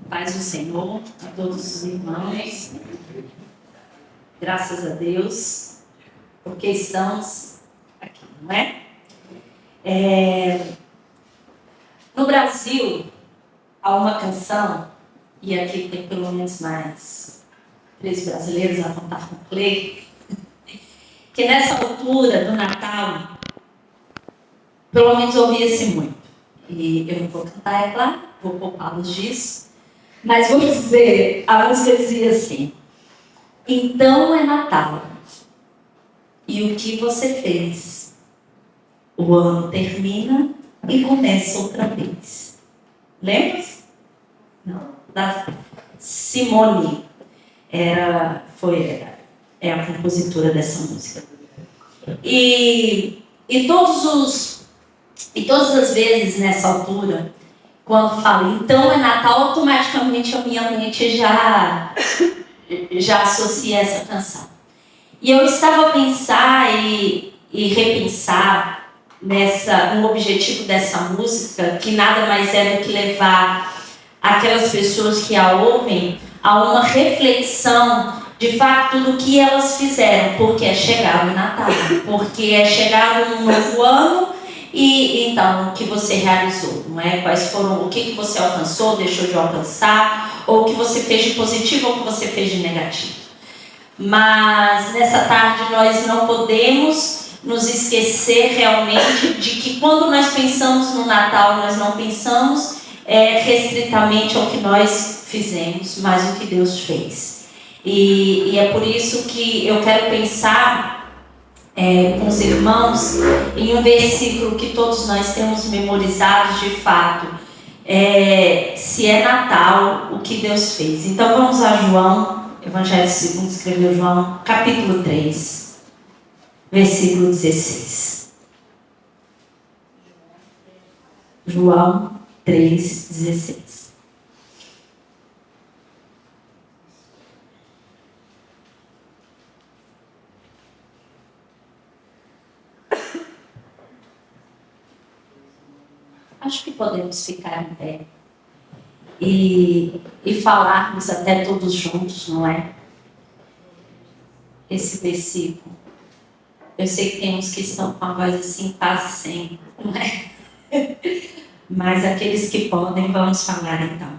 Paz do Senhor a todos os irmãos. Graças a Deus, porque estamos aqui, não é? No Brasil, há uma canção, e aqui tem pelo menos mais 3 brasileiros a contar com o Clay, que nessa altura do Natal, pelo menos ouvia-se muito. E eu não vou cantar, é claro, vou poupá-los disso. Mas vou dizer, a música dizia assim: então é Natal, e o que você fez? O ano termina e começa outra vez. Lembra-se? Não, da Simone. É a compositora dessa música. E todas as vezes nessa altura, quando falo então é Natal, automaticamente a minha mente já associa essa canção. E eu estava a pensar e repensar no objetivo dessa música, que nada mais é do que levar aquelas pessoas que a ouvem a uma reflexão de fato do que elas fizeram, porque é chegado o Natal, porque é chegado um novo ano. E então, o que você realizou, não é? Quais foram, o que você alcançou, deixou de alcançar, ou o que você fez de positivo ou o que você fez de negativo. Mas nessa tarde nós não podemos nos esquecer realmente de que quando nós pensamos no Natal, nós não pensamos restritamente ao que nós fizemos, mas o que Deus fez. E é por isso que eu quero pensar com os irmãos em um versículo que todos nós temos memorizados de fato, se é Natal, o que Deus fez. Então vamos a João, Evangelho segundo escreveu João, capítulo 3, versículo 16. João 3, 16. Acho que podemos ficar em pé e falarmos até todos juntos, não é? Esse versículo. Eu sei que tem uns que estão com a voz assim, quase sem, não é? Mas aqueles que podem, vamos falar então.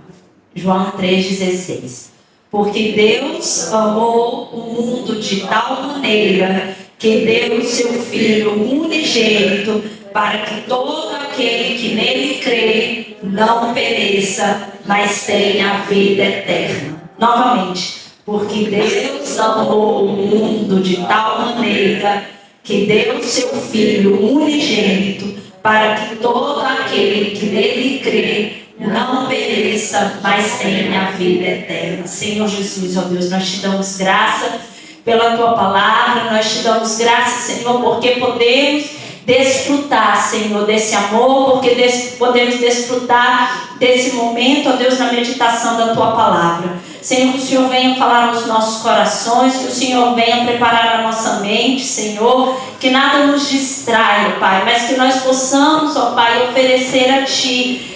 João 3,16. Porque Deus amou o mundo de tal maneira que deu o seu Filho unigênito, para que todo aquele que nele crê não pereça, mas tenha a vida eterna. Novamente, porque Deus amou o mundo de tal maneira que deu o seu Filho unigênito, para que todo aquele que nele crê não pereça, mas tenha a vida eterna. Senhor Jesus, ó Deus, nós te damos graça pela tua palavra, nós te damos graça, Senhor, porque podemos desfrutar, Senhor, desse amor, porque podemos desfrutar desse momento, ó Deus, na meditação da tua palavra. Senhor, que o Senhor venha falar aos nossos corações, que o Senhor venha preparar a nossa mente, Senhor, que nada nos distraia, Pai, mas que nós possamos, ó Pai, oferecer a Ti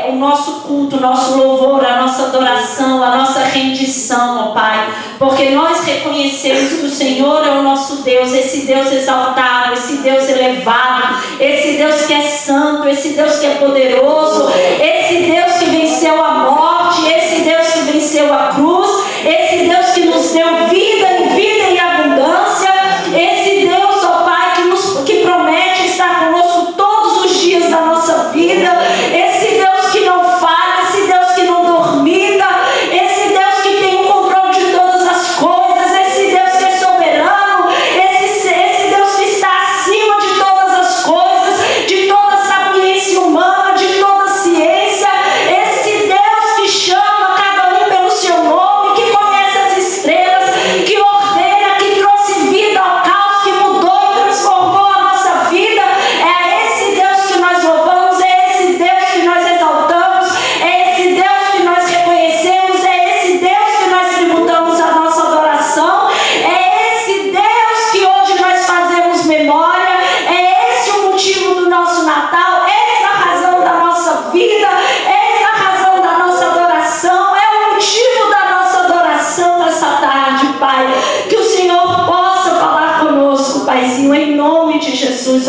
o nosso culto, o nosso louvor, a nossa adoração, a nossa rendição, ó Pai, porque nós reconhecemos que o Senhor é o nosso Deus, esse Deus exaltado, esse Deus elevado, esse Deus que é santo, esse Deus que é poderoso, esse Deus que venceu a morte, esse Deus que venceu a cruz, esse Deus que nos deu vida e vida em abundância, esse Deus, ó Pai, que promete estar conosco todos os dias da nossa vida, esse Deus que não falha, esse Deus que não dormita, esse Deus que tem o controle de todas as coisas, esse Deus que é soberano, esse Deus que está acima de todas as coisas, de toda sapiência humana, de toda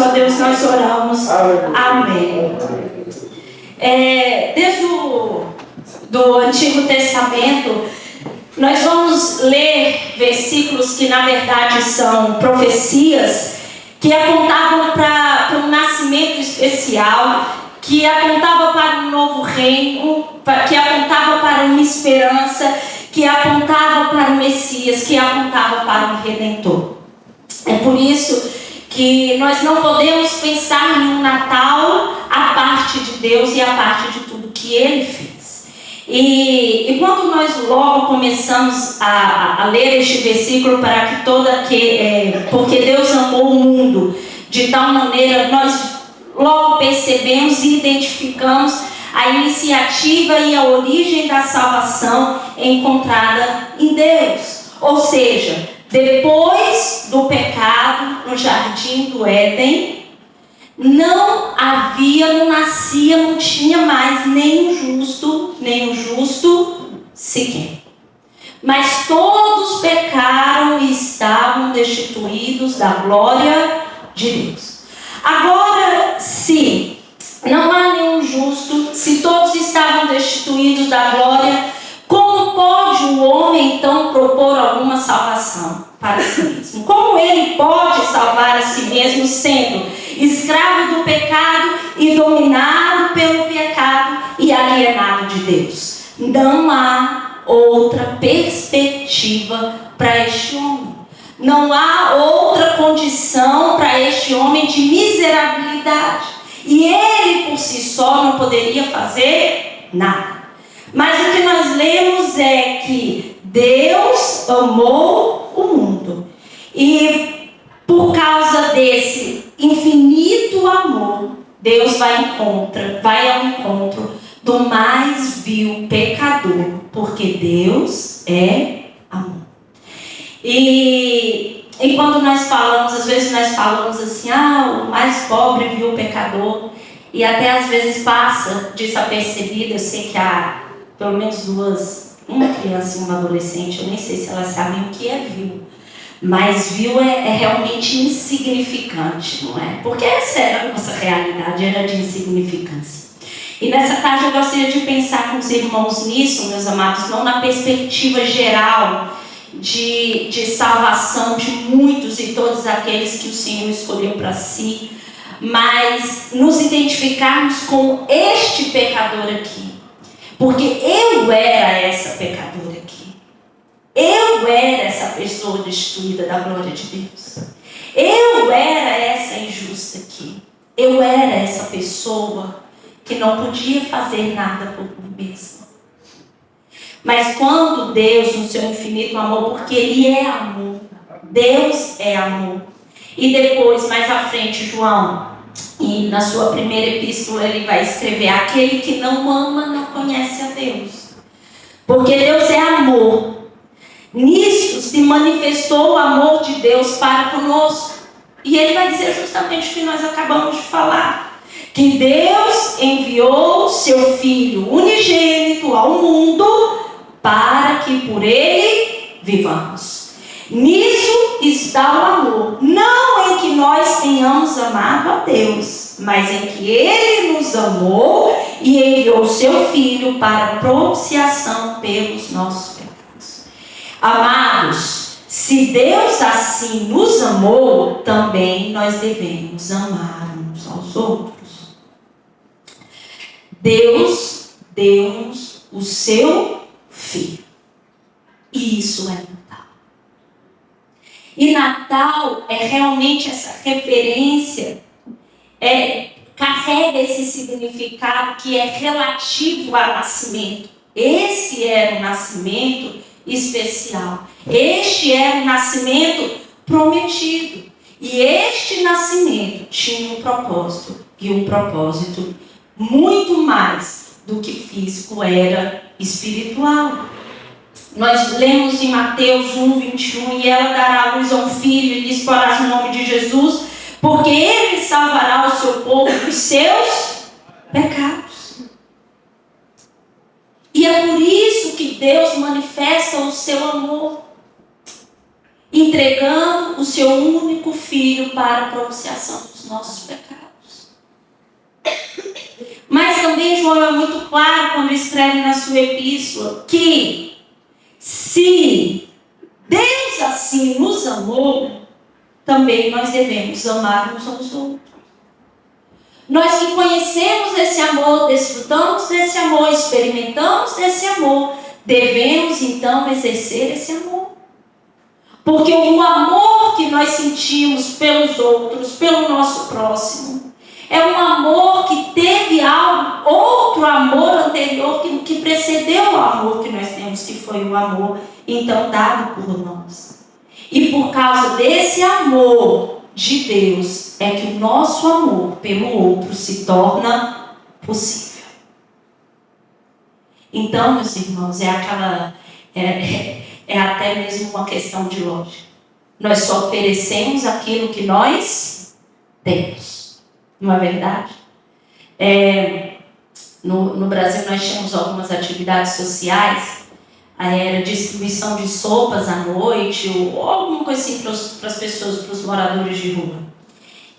só Deus nós oramos. Amém. Desde do Antigo Testamento, nós vamos ler versículos que na verdade são profecias, que apontavam para um nascimento especial, que apontava para um novo reino, que apontava para uma esperança, que apontava para o Messias, que apontava para o Redentor. É por isso que nós não podemos pensar em um Natal à parte de Deus e à parte de tudo que Ele fez. E quando nós logo começamos a ler este versículo, para que porque Deus amou o mundo de tal maneira, nós logo percebemos e identificamos a iniciativa e a origem da salvação encontrada em Deus. Ou seja, depois do pecado no jardim do Éden, não tinha mais nenhum justo sequer. Mas todos pecaram e estavam destituídos da glória de Deus. Agora, se não há nenhum justo, se todos estavam destituídos da glória, como pode o homem então propor alguma salvação para si mesmo? Como ele pode salvar a si mesmo sendo escravo do pecado e dominado pelo pecado e alienado de Deus? Não há outra perspectiva para este homem. Não há outra condição para este homem de miserabilidade. E ele por si só não poderia fazer nada. Mas o que nós lemos é que Deus amou o mundo. E por causa desse infinito amor, Deus vai ao encontro do mais vil pecador. Porque Deus é amor. E quando nós falamos, às vezes nós falamos assim, o mais pobre vil pecador. E até às vezes passa desapercebido. Eu sei que há pelo menos uma criança e uma adolescente, eu nem sei se elas sabem o que é vil. Mas vil é realmente insignificante, não é? Porque essa era a nossa realidade, era de insignificância. E nessa tarde eu gostaria de pensar com os irmãos nisso, meus amados, não na perspectiva geral de salvação de muitos e todos aqueles que o Senhor escolheu para si, mas nos identificarmos com este pecador aqui. Porque eu era essa pecadora aqui. Eu era essa pessoa destituída da glória de Deus. Eu era essa injusta aqui. Eu era essa pessoa que não podia fazer nada por mim mesma. Mas quando Deus, no seu infinito amor, porque Ele é amor, Deus é amor. E depois, mais à frente, João, e na sua primeira epístola, ele vai escrever: aquele que não ama não conhece a Deus. Porque Deus é amor. Nisso se manifestou o amor de Deus para conosco. E ele vai dizer justamente o que nós acabamos de falar. Que Deus enviou seu Filho unigênito ao mundo para que por ele vivamos. Nisso está o amor. Não em que nós tenhamos amado a Deus, mas em que Ele nos amou e enviou seu Filho para propiciação pelos nossos pecados. Amados, se Deus assim nos amou, também nós devemos amar uns aos outros. Deus deu-nos o seu Filho. E isso é Natal. E Natal é realmente essa referência, carrega esse significado que é relativo ao nascimento. Esse era um nascimento especial. Este era um nascimento prometido. E este nascimento tinha um propósito. E um propósito muito mais do que físico, era espiritual. Nós lemos em Mateus 1:21, e ela dará à luz a um filho e lhes porás o nome de Jesus, porque ele salvará o seu povo dos seus pecados. E é por isso que Deus manifesta o seu amor. entregando o seu único filho para a propiciação dos nossos pecados. Mas também João é muito claro quando escreve na sua epístola que se Deus assim nos amou, também nós devemos amar uns aos outros. Nós que conhecemos esse amor, desfrutamos desse amor, experimentamos desse amor, devemos então exercer esse amor. Porque o amor que nós sentimos pelos outros, pelo nosso próximo, é um amor que teve outro amor anterior que precedeu o amor que nós temos, que foi o amor então dado por nós. E por causa desse amor de Deus é que o nosso amor pelo outro se torna possível. Então, meus irmãos, é até mesmo uma questão de lógica. Nós só oferecemos aquilo que nós temos. Não é verdade? No Brasil nós tínhamos algumas atividades sociais, era distribuição de sopas à noite, ou alguma coisa assim para as pessoas, para os moradores de rua.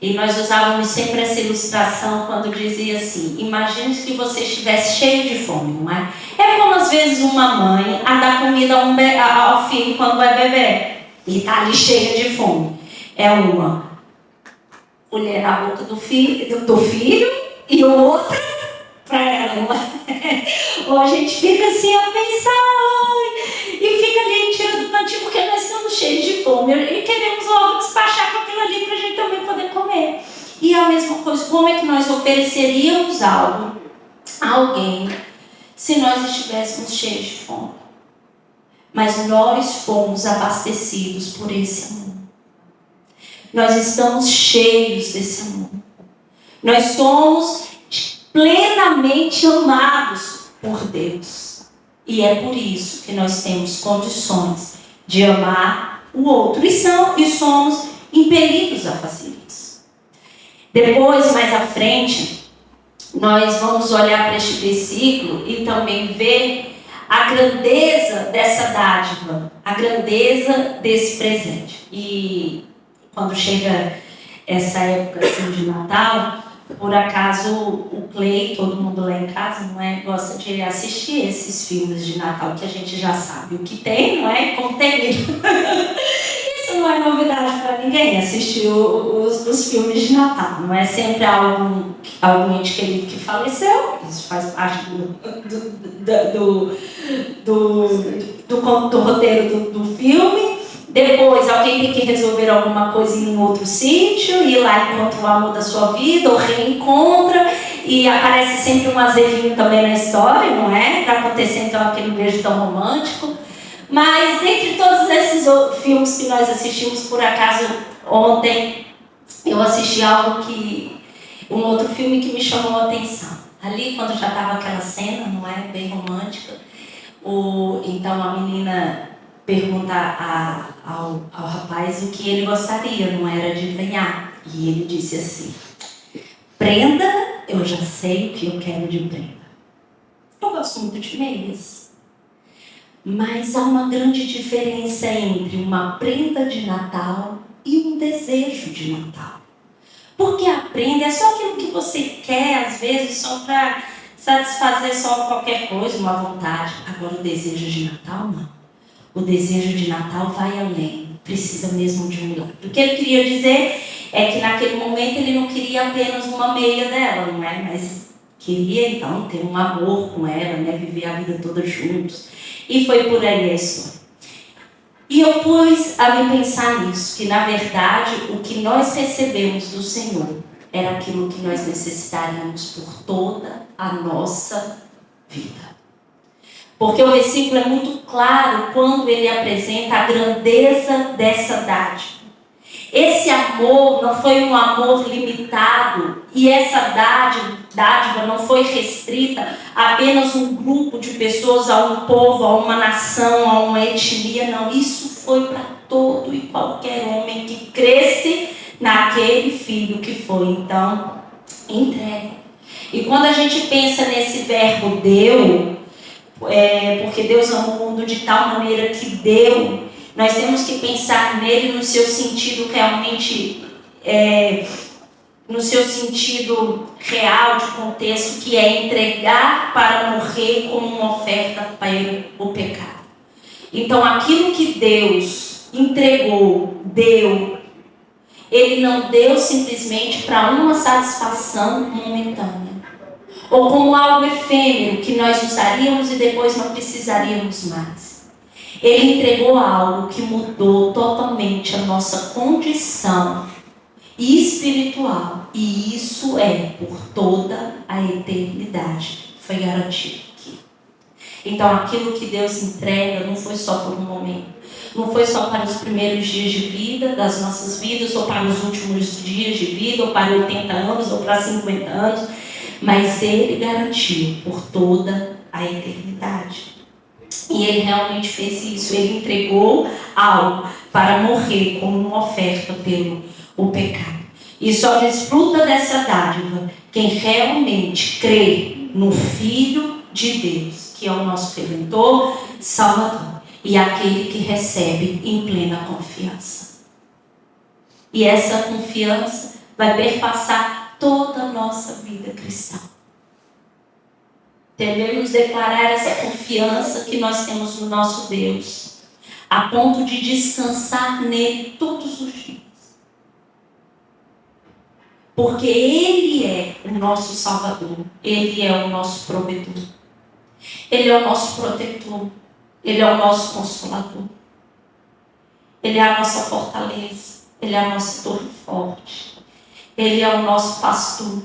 E nós usávamos sempre essa ilustração quando dizia assim: imagine que você estivesse cheio de fome, não é? É como às vezes uma mãe a dar comida ao filho quando vai beber e está ali cheia de fome. É uma colher na boca do filho e outra para ela, não é? Ou a gente fica assim a pensar e fica ali tira do cantinho porque nós estamos cheios de fome e queremos logo despachar com aquilo ali para a gente também poder comer. E a mesma coisa, como é que nós ofereceríamos algo a alguém se nós estivéssemos cheios de fome? Mas nós fomos abastecidos por esse amor. Nós estamos cheios desse amor. Nós somos plenamente amados por Deus. E é por isso que nós temos condições de amar o outro. E somos impelidos a fazer isso. Depois, mais à frente, nós vamos olhar para este versículo e também ver a grandeza dessa dádiva, a grandeza desse presente. E quando chega essa época assim, de Natal, por acaso o Clay, todo mundo lá em casa, não é, gosta de assistir esses filmes de Natal que a gente já sabe o que tem, não é? Como tem. Isso não é novidade para ninguém, assistir os filmes de Natal. Não é sempre algum ente querido que faleceu, isso faz parte do roteiro do filme. Depois alguém tem que resolver alguma coisa em um outro sítio, ir lá encontra o amor da sua vida, ou reencontra, e aparece sempre um azevinho também na história, não é? Para acontecer então aquele beijo tão romântico. Mas dentre todos esses filmes que nós assistimos, por acaso ontem eu assisti um outro filme que me chamou a atenção. Ali quando já estava aquela cena, não é? Bem romântica, então a menina pergunta ao rapaz o que ele gostaria, não era de ganhar. E ele disse assim: prenda, eu já sei o que eu quero de prenda. Eu gosto muito de meias. Mas há uma grande diferença entre uma prenda de Natal e um desejo de Natal. Porque a prenda é só aquilo que você quer, às vezes, só para satisfazer só qualquer coisa, uma vontade. Agora o desejo de Natal, não. O desejo de Natal vai além, precisa mesmo de um milagre. O que ele queria dizer é que naquele momento ele não queria apenas uma meia dela, não é? Mas queria então ter um amor com ela, né? Viver a vida toda juntos. E foi por aí a história. E eu pus a me pensar nisso, que na verdade o que nós recebemos do Senhor era aquilo que nós necessitaríamos por toda a nossa vida. Porque o versículo é muito claro quando ele apresenta a grandeza dessa dádiva. Esse amor não foi um amor limitado e essa dádiva não foi restrita a apenas um grupo de pessoas, a um povo, a uma nação, a uma etnia. Não, isso foi para todo e qualquer homem que cresce naquele filho que foi então entregue. E quando a gente pensa nesse verbo deu, porque Deus amou o mundo de tal maneira que deu, nós temos que pensar nele no seu sentido realmente, no seu sentido real de contexto, que é entregar para morrer como uma oferta para o pecado. Então, aquilo que Deus entregou, deu, Ele não deu simplesmente para uma satisfação momentânea, ou como algo efêmero que nós usaríamos e depois não precisaríamos mais. Ele entregou algo que mudou totalmente a nossa condição espiritual, e isso é por toda a eternidade. Foi garantido aqui. Então, aquilo que Deus entrega não foi só por um momento, não foi só para os primeiros dias de vida das nossas vidas, ou para os últimos dias de vida, ou para 80 anos, ou para 50 anos, mas Ele garantiu por toda a eternidade. E Ele realmente fez isso. Ele entregou algo para morrer como uma oferta pelo pecado. E só desfruta dessa dádiva quem realmente crê no Filho de Deus, que é o nosso Redentor, Salvador, e aquele que recebe em plena confiança. E essa confiança vai perpassar toda a nossa vida cristã. Devemos declarar essa confiança que nós temos no nosso Deus, a ponto de descansar nele todos os dias. Porque Ele é o nosso Salvador, Ele é o nosso provedor, Ele é o nosso protetor, Ele é o nosso consolador, Ele é a nossa fortaleza, Ele é a nossa torre forte, Ele é o nosso pastor.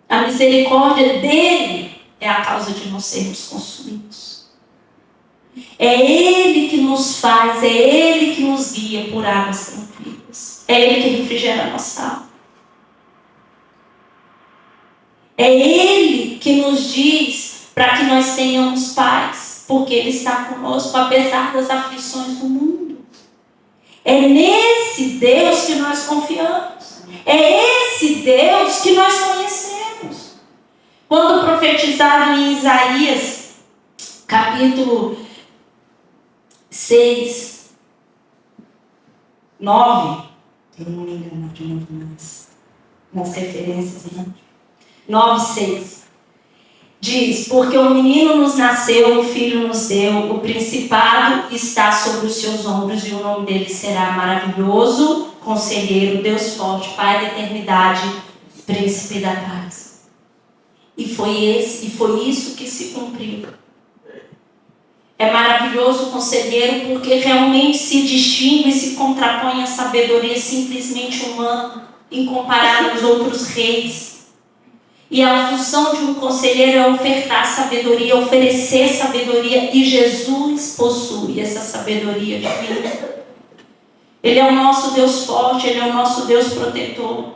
A misericórdia dele é a causa de não sermos consumidos. É Ele que nos faz, é Ele que nos guia por águas tranquilas. É Ele que refrigera a nossa alma. É Ele que nos diz para que nós tenhamos paz, porque Ele está conosco apesar das aflições do mundo. É nesse Deus que nós confiamos. É esse Deus que nós conhecemos. Quando profetizado em Isaías, capítulo 6, 9, eu não me engano de novo nas referências, né? 9, 6, diz: porque o menino nos nasceu, o filho nos deu, o principado está sobre os seus ombros, e o nome dele será maravilhoso, conselheiro, Deus forte, Pai da eternidade, príncipe da paz. E foi isso que se cumpriu. É maravilhoso o conselheiro porque realmente se distingue e se contrapõe à sabedoria simplesmente humana, incomparada aos outros reis. E a função de um conselheiro é ofertar sabedoria, oferecer sabedoria, e Jesus possui essa sabedoria divina. Ele é o nosso Deus forte, Ele é o nosso Deus protetor.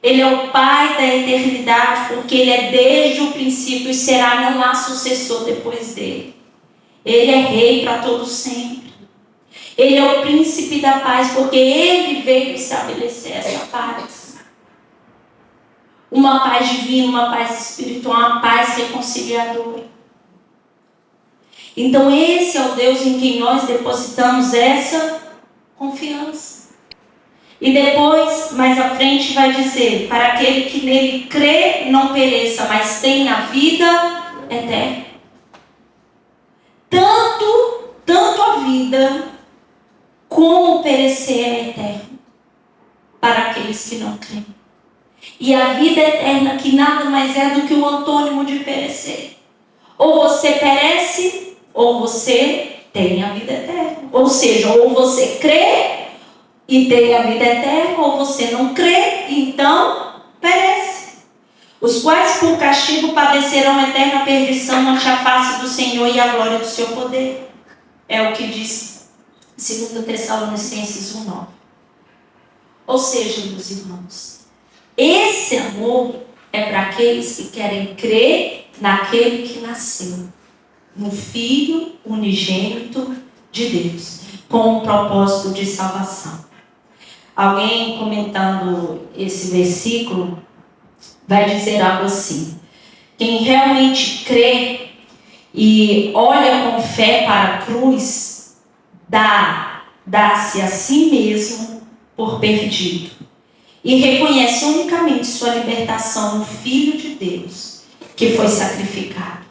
Ele é o Pai da eternidade, porque Ele é desde o princípio e será, não há sucessor depois dele. Ele é rei para todo sempre. Ele é o príncipe da paz, porque Ele veio estabelecer essa paz. Uma paz divina, uma paz espiritual, uma paz reconciliadora. Então esse é o Deus em quem nós depositamos essa confiança. E depois, mais à frente, vai dizer: para aquele que nele crê, não pereça, mas tenha a vida eterna. Tanto a vida como perecer é eterno para aqueles que não creem. E a vida eterna, que nada mais é do que o antônimo de perecer. Ou você perece, ou você tem a vida eterna. Ou seja, ou você crê e tem a vida eterna, ou você não crê, então perece. Os quais por castigo padecerão eterna perdição ante a face do Senhor e a glória do seu poder. É o que diz 2 Tessalonicenses 1:9. Ou seja, meus irmãos, esse amor é para aqueles que querem crer naquele que nasceu, no Filho unigênito de Deus, com o propósito de salvação. Alguém comentando esse versículo vai dizer algo assim: quem realmente crê e olha com fé para a cruz, dá-se a si mesmo por perdido e reconhece unicamente sua libertação no Filho de Deus, que foi sacrificado.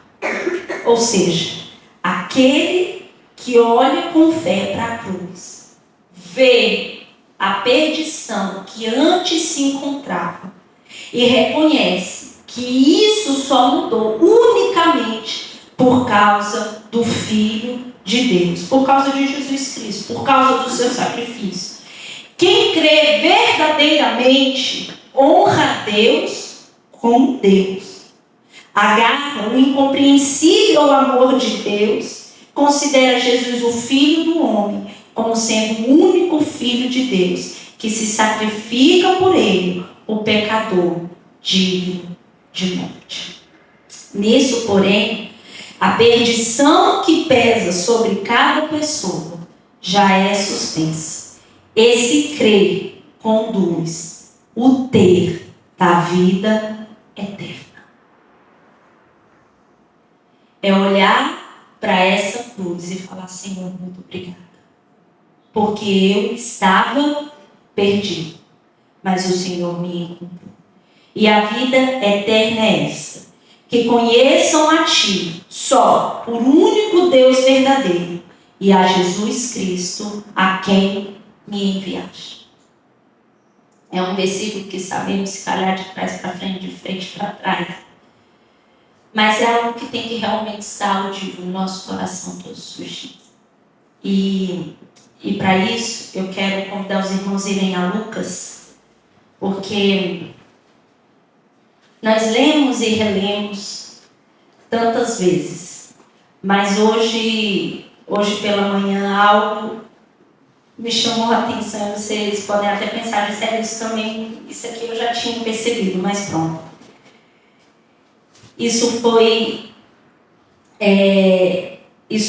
Ou seja, aquele que olha com fé para a cruz, vê a perdição que antes se encontrava e reconhece que isso só mudou unicamente por causa do Filho de Deus, por causa de Jesus Cristo, por causa do seu sacrifício. Quem crê verdadeiramente honra Deus com Deus, agarra o incompreensível amor de Deus, considera Jesus o Filho do homem como sendo o único Filho de Deus que se sacrifica por ele, o pecador digno de morte. Nisso, porém, a perdição que pesa sobre cada pessoa já é suspensa. Esse crer conduz o ter da vida eterna. É olhar para essa cruz e falar: Senhor, muito obrigada, porque eu estava perdido, mas o Senhor me encontrou. E a vida eterna é essa: que conheçam a Ti, só por único Deus verdadeiro, e a Jesus Cristo, a quem me enviaste. É um versículo que sabemos se calhar de trás para frente, de frente para trás. Mas é algo que tem que realmente estar audível no nosso coração todos os dias. E para isso, eu quero convidar os irmãos a irem a Lucas, porque nós lemos e relemos tantas vezes, mas hoje pela manhã algo me chamou a atenção. Vocês podem até pensar, sério, isso aqui eu já tinha percebido, mas pronto. Isso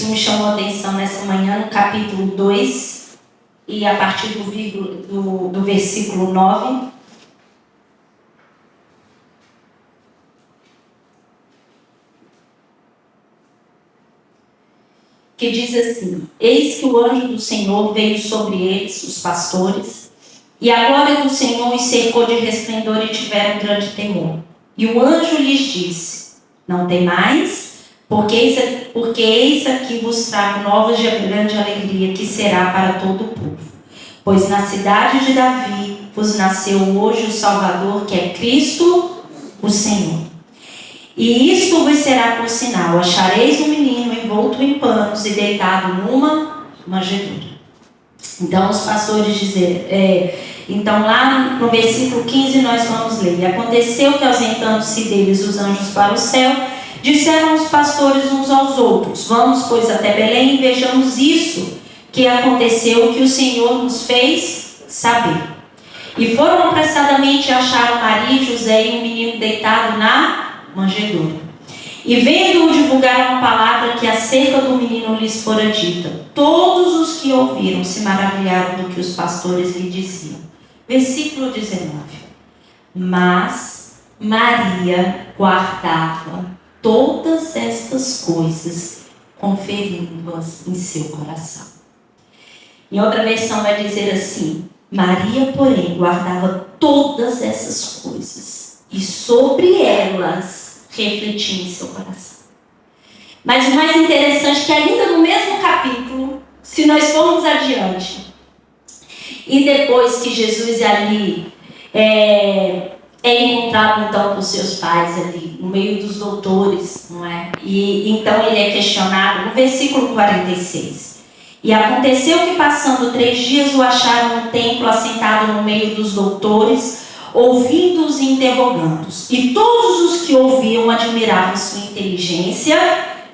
me chamou a atenção nessa manhã, no capítulo 2, e a partir do versículo 9. Que diz assim: eis que o anjo do Senhor veio sobre eles, os pastores, e a glória do Senhor os cercou de resplendor e tiveram grande temor. E o anjo lhes disse: não temais, porque eis aqui vos trago novas de grande alegria, que será para todo o povo. Pois na cidade de Davi vos nasceu hoje o Salvador, que é Cristo o Senhor. E isto vos será por sinal: achareis um menino envolto em panos e deitado numa manjedoura. Então os pastores dizem, então lá no versículo 15 nós vamos ler: e aconteceu que, ausentando-se deles os anjos para o céu, disseram os pastores uns aos outros: vamos, pois, até Belém e vejamos isso que aconteceu, que o Senhor nos fez saber. E foram apressadamente e acharam Maria e José e um menino deitado na manjedoura. E vendo-o, divulgaram a palavra que acerca do menino lhes fora dita. Todos os que ouviram se maravilharam do que os pastores lhe diziam. Versículo 19. Mas Maria guardava todas estas coisas, conferindo-as em seu coração. Em outra versão vai dizer assim: Maria, porém, guardava todas essas coisas, e sobre elas refletia em seu coração. Mas o mais interessante é que ainda no mesmo capítulo, se nós formos adiante, e depois que Jesus ali é encontrado então com seus pais ali, no meio dos doutores, não é? E então ele é questionado no versículo 46. E aconteceu que, passando 3 dias, o acharam no templo, assentado no meio dos doutores, ouvindo-os e interrogando-os. E todos os que ouviam admiravam sua inteligência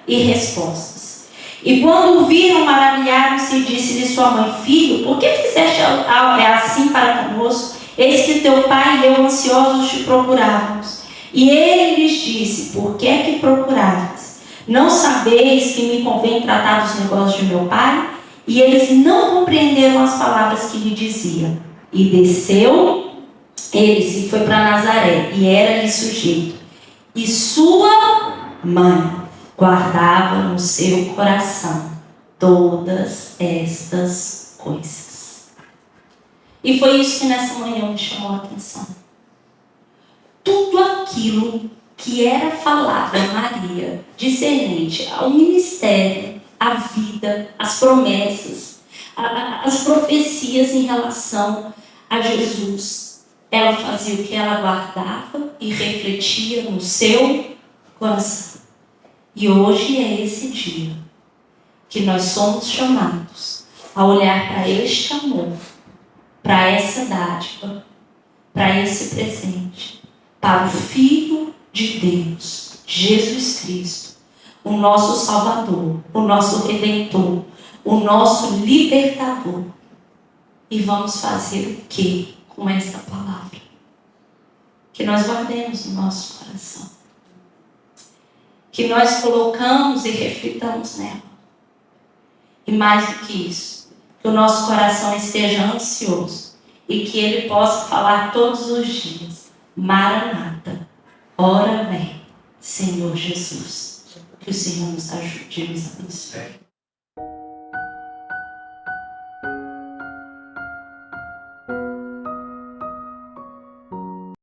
e respostas. E quando o viram, maravilharam-se, e disse-lhe sua mãe: filho, por que fizeste assim para conosco? Eis que teu pai e eu ansiosos te procurávamos. E ele lhes disse: por que é que procuráveis? Não sabeis que me convém tratar dos negócios de meu pai? E eles não compreenderam as palavras que lhe dizia. E desceu ele foi para Nazaré, e era-lhe sujeito. E sua mãe guardava no seu coração todas estas coisas. E foi isso que nessa manhã me chamou a atenção. Tudo aquilo que era falado a Maria, discernente ao ministério, à vida, às promessas, as profecias em relação a Jesus, ela fazia o que? Ela guardava e refletia no seu coração. E hoje é esse dia que nós somos chamados a olhar para este amor, para essa dádiva, para esse presente, para o Filho de Deus, Jesus Cristo, o nosso Salvador, o nosso Redentor, o nosso Libertador. E vamos fazer o que com essa palavra? Que nós guardemos no nosso coração. Que nós colocamos e reflitamos nela. E mais do que isso, que o nosso coração esteja ansioso e que ele possa falar todos os dias: Maranata, ora vem, Senhor Jesus. Que o Senhor nos ajude e nos abençoe.